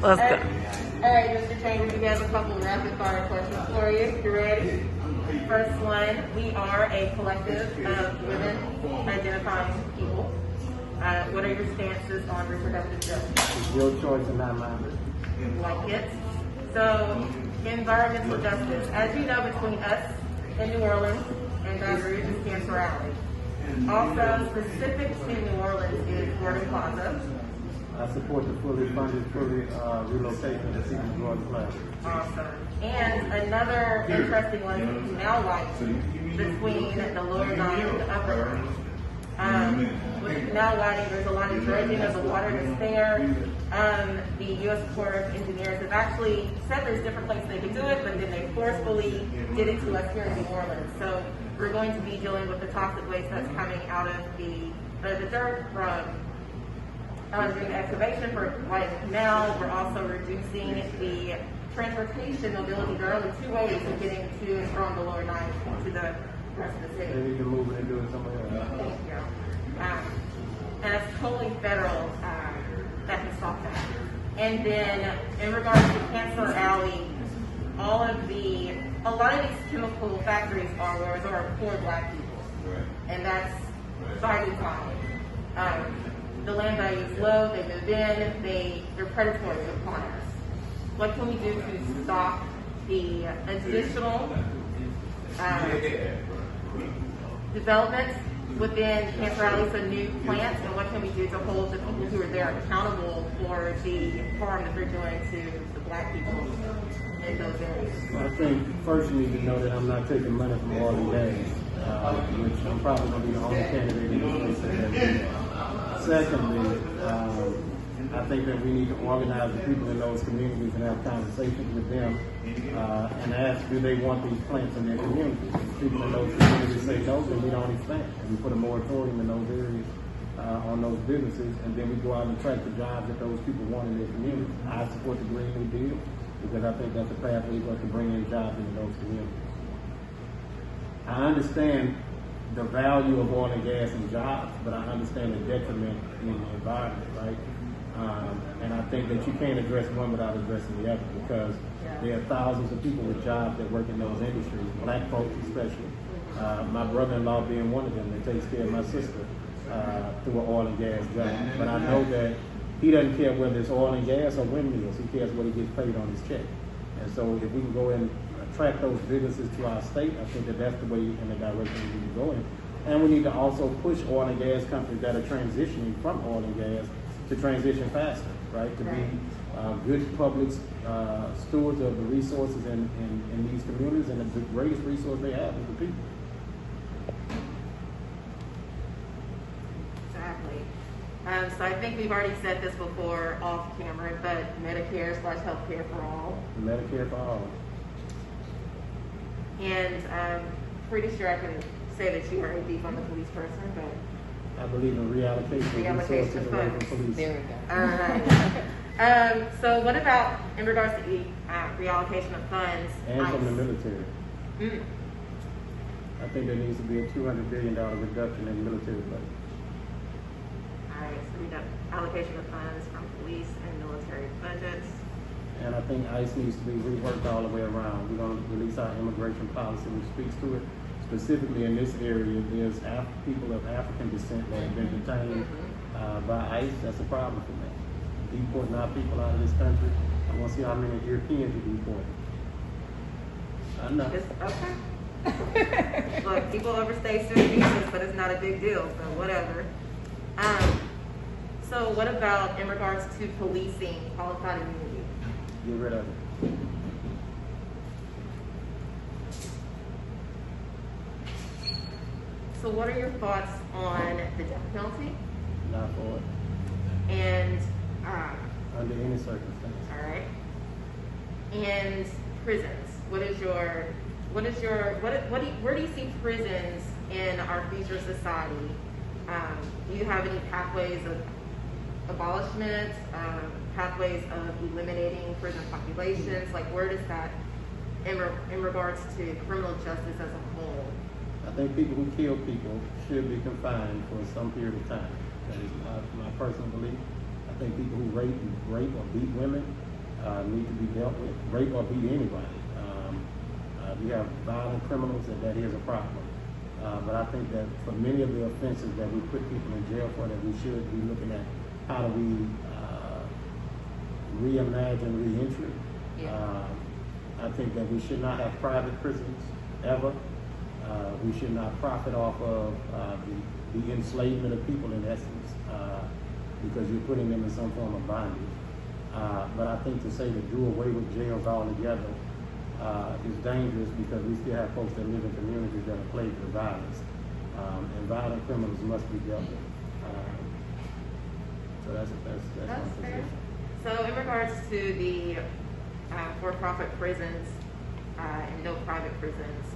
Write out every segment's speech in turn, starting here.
Let's go. All right, Mr. Chambers, we have a couple of rapid fire questions for you. You ready? First one, we are a collective of women identifying people. What are your stances on reproductive justice? Your choice and not mine. Like it. So, environmental justice. As you know, between us and New Orleans and Baton Rouge is Cancer Alley. Also, specific to New Orleans is Gordon Plaza. I support the fully funded, fully relocation of the city of Gordon Plaza. Awesome. And another interesting one, canal lighting between the lower line and the upper line. With canal lighting, there's a lot of dredging of the water that's there. The U.S. Corps of Engineers have actually said there's different places they can do it, but then they forcefully did it to us here in New Orleans. So we're going to be dealing with the toxic waste that's coming out of the dirt from doing the excavation for White Canal. We're also reducing the transportation mobility. There are only two ways of getting to and from the lower line to the rest of the city. Maybe you can move it and do it somewhere else. Thank you. And it's totally federal that can stop that. And then in regards to Cancer Alley, a lot of these chemical factories are where there are poor black people. And that's by design. The land value is low, they move in, they're predatory upon us. What can we do to stop the additional development within Cancer Alley, so new plants, and what can we do to hold the people who are there accountable for the harm that they're doing to the black people in those areas? I think first you need to know that I'm not taking money from oil and gas, which I'm probably going to be the only candidate in this place that Secondly, I think that we need to organize the people in those communities and have conversations with them and ask, do they want these plants in their communities? If people in those communities say no, then we don't expand. And we put a moratorium in those areas on those businesses, and then we go out and attract the jobs that those people want in their communities. I support the Green New Deal because I think that's a pathway for us to bring in jobs into those communities. I understand the value of oil and gas and jobs, but I understand the detriment in the environment, right? And I think that you can't address one without addressing the other, because there are thousands of people with jobs that work in those industries, black folks especially. My brother-in-law being one of them that takes care of my sister through an oil and gas job. But I know that he doesn't care whether it's oil and gas or windmills. He cares what he gets paid on his check. And so if we can go and attract those businesses to our state, I think that that's the way in the direction we need to go in. And we need to also push oil and gas companies that are transitioning from oil and gas to transition faster, right? To be good public stewards of the resources in these communities, and the greatest resource they have is the people. Exactly. So I think we've already said this before off camera, but Medicare/healthcare for all. Medicare for all. And I'm pretty sure I can say that you are a defund the police person, but I believe in reallocation of resources away from police. there we go. All right. So what about in regards to the reallocation of funds? And from the military. Mm. I think there needs to be a $200 billion reduction in military budget. All right, so allocation of funds from police and military budgets. And I think ICE needs to be reworked all the way around. We're going to release our immigration policy, which speaks to it. Specifically in this area, there's people of African descent that have been detained by ICE. That's a problem for me. Deporting our people out of this country. I want to see how many Europeans you deport. I know. Okay. Look, people overstay student visas, but it's not a big deal, so whatever. So what about in regards to policing qualified immunity? Get rid of it. So what are your thoughts on the death penalty? Not for it. And under any circumstance. all right. And prisons. Where do you see prisons in our future society? Do you have any pathways of abolishment, pathways of eliminating prison populations? Like, where does that, in regards to criminal justice as a whole? I think people who kill people should be confined for some period of time. That is my personal belief. I think people who rape or beat women need to be dealt with. Rape or beat anybody. We have violent criminals, and that is a problem. But I think that for many of the offenses that we put people in jail for, that we should be looking at how do we reimagine reentry. Yeah. I think that we should not have private prisons ever. We should not profit off of the enslavement of people in essence, because you're putting them in some form of bondage. But I think to say to do away with jails altogether is dangerous, because we still have folks that live in communities that are plagued with violence, and violent criminals must be dealt with. So that's my fair. position. So in regards to the for-profit prisons and no private prisons,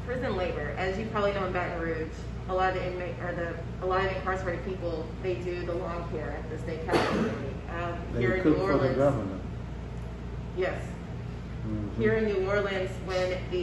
prison labor, as you probably know in Baton Rouge, a lot of the incarcerated people, they do the lawn care at the state capitol. They Here in cook New for the Orleans, governor. yes. Mhm. Here in New Orleans, when the